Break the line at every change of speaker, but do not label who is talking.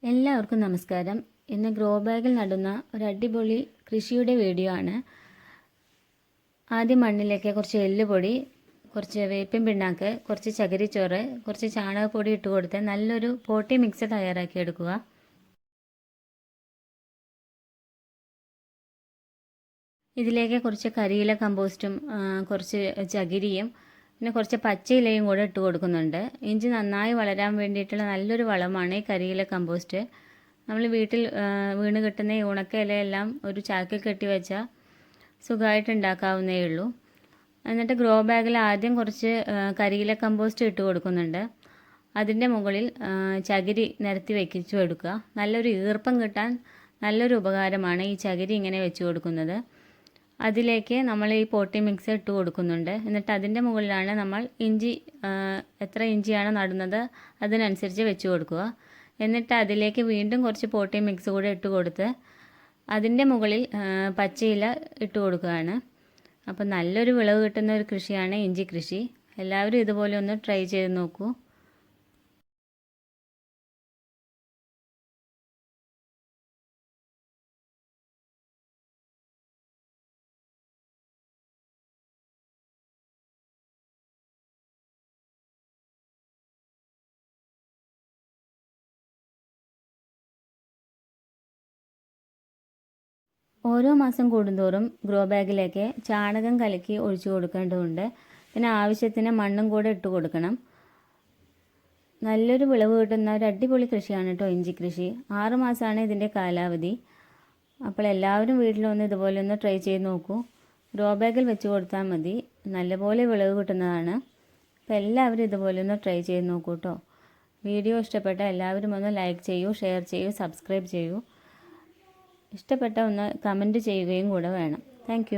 എല്ലാവർക്കും നമസ്കാരം. ഇന്ന് ഗ്രോ ബാഗിൽ നടുന്ന ഒരു അടിപൊളി കൃഷിയുടെ വീഡിയോ ആണ്. ആദ്യം മണ്ണിലേക്ക് കുറച്ച് എല്ലുപൊടി, കുറച്ച് വേപ്പിൻ പിണ്ണാക്ക്, കുറച്ച് ചകിരിച്ചോറ്, കുറച്ച് ചാണകപ്പൊടി ഇട്ട് കൊടുത്ത് നല്ലൊരു പോട്ടി മിക്സ് തയ്യാറാക്കി എടുക്കുക. ഇതിലേക്ക് കുറച്ച് കരിയില കമ്പോസ്റ്റും കുറച്ച് ചകിരിയും പിന്നെ കുറച്ച് പച്ചയിലയും കൂടെ ഇട്ട് കൊടുക്കുന്നുണ്ട്. ഇഞ്ചി നന്നായി വളരാൻ വേണ്ടിയിട്ടുള്ള നല്ലൊരു വളമാണ് ഈ കരിയില കമ്പോസ്റ്റ്. നമ്മൾ വീട്ടിൽ വീണ് കിട്ടുന്ന ഈ ഉണക്ക ഇലയെല്ലാം ഒരു ചാക്കിൽ കെട്ടി വെച്ചാൽ സുഖമായിട്ട് ഉണ്ടാക്കാവുന്നേ ഉള്ളൂ. എന്നിട്ട് ഗ്രോ ബാഗിൽ ആദ്യം കുറച്ച് കരിയില കമ്പോസ്റ്റ് ഇട്ട് കൊടുക്കുന്നുണ്ട്. അതിൻ്റെ മുകളിൽ ചകിരി നിരത്തി വെക്കിച്ചു കൊടുക്കുക. നല്ലൊരു ഈർപ്പം കിട്ടാൻ നല്ലൊരു ഉപകാരമാണ് ഈ ചകിരി ഇങ്ങനെ വെച്ച് കൊടുക്കുന്നത്. അതിലേക്ക് നമ്മൾ ഈ പോട്ടി മിക്സ് ഇട്ട് കൊടുക്കുന്നുണ്ട്. എന്നിട്ട് അതിൻ്റെ മുകളിലാണ് നമ്മൾ ഇഞ്ചി എത്ര ഇഞ്ചിയാണ് നടുന്നത് അതിനനുസരിച്ച് വെച്ച് കൊടുക്കുക. എന്നിട്ട് അതിലേക്ക് വീണ്ടും കുറച്ച് പോട്ടി മിക്സ് കൂടെ ഇട്ട് കൊടുത്ത് അതിൻ്റെ മുകളിൽ പച്ചയില ഇട്ട് കൊടുക്കുകയാണ്. അപ്പോൾ നല്ലൊരു വിളവ് കിട്ടുന്ന ഒരു കൃഷിയാണ് ഇഞ്ചി കൃഷി. എല്ലാവരും ഇതുപോലെ ഒന്ന് ട്രൈ ചെയ്ത് നോക്കൂ. ഓരോ മാസം കൂടുന്തോറും ഗ്രോ ബാഗിലേക്ക് ചാണകം കലക്കി ഒഴിച്ചു കൊടുക്കേണ്ടതുണ്ട്. പിന്നെ ആവശ്യത്തിന് മണ്ണും കൂടെ ഇട്ട് കൊടുക്കണം. നല്ലൊരു വിളവ് കിട്ടുന്ന ഒരു അടിപൊളി കൃഷിയാണ് കേട്ടോ ഇഞ്ചി കൃഷി. 6 മാസമാണ് ഇതിൻ്റെ കാലാവധി. അപ്പോൾ എല്ലാവരും വീട്ടിലൊന്ന് ഇതുപോലെ ഒന്ന് ട്രൈ ചെയ്ത് നോക്കൂ. ഗ്രോ ബാഗിൽ വെച്ച് കൊടുത്താൽ മതി, നല്ലപോലെ വിളവ് കിട്ടുന്നതാണ്. അപ്പോൾ എല്ലാവരും ഇതുപോലെ ഒന്ന് ട്രൈ ചെയ്ത് നോക്കൂ കേട്ടോ. വീഡിയോ ഇഷ്ടപ്പെട്ട എല്ലാവരും ഒന്ന് ലൈക്ക് ചെയ്യൂ, ഷെയർ ചെയ്യൂ, സബ്സ്ക്രൈബ് ചെയ്യൂ. ഇഷ്ടപ്പെട്ട ഒന്ന് കമൻറ്റ് ചെയ്യുകയും കൂടെ വേണം. താങ്ക്